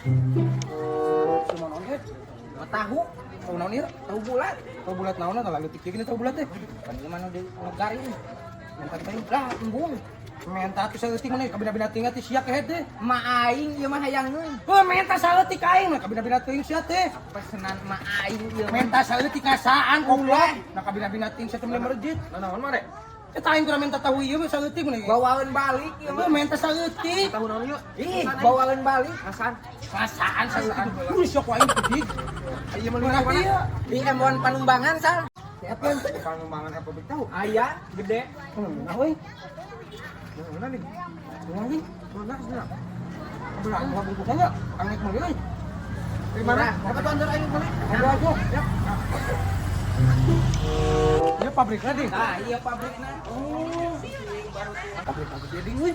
Cuma naon teh? Tahu. Tahu naon ieu? Tahu bulat. Tahu bulat naon tah lalu tikieun tahu bulat teh. Kan ieu mana di negar ini. Menta teh lah embung. Menta tuh saeutik mana kabina-bina tinggal teh sia kehe teh. Ma aing ieu mah hayangeun. Heuh menta saeutik aing mah kabina-bina teuing sia teh. Pesenan ma aing ieu. Menta saeutik ngasaan goblok. Na kabina-bina ting sia teh merejit. Naon mah rek? Eta aing kurang menta tahu ieu saeutik mana. Bawaeun balik ieu mah menta saeutik. Tahu naon ieu? Ih, bawaeun balik. Ngasaan saeutik. Kudu sok aing pedik. Ieu mah mana? Di M1 Panumbangan sal. Siapa yang Panumbangan apa tahu? Aya gede. Nah euy. Mana nih? Mana nih? Mana sih? Belah gua bungkus aja. Angek mah euy. Di mana? Dapat antar aing mana? Ada aja. Ya. Ini pabriknya nih. Nah, iya pabriknya. Oh. Pabrik jadi euy.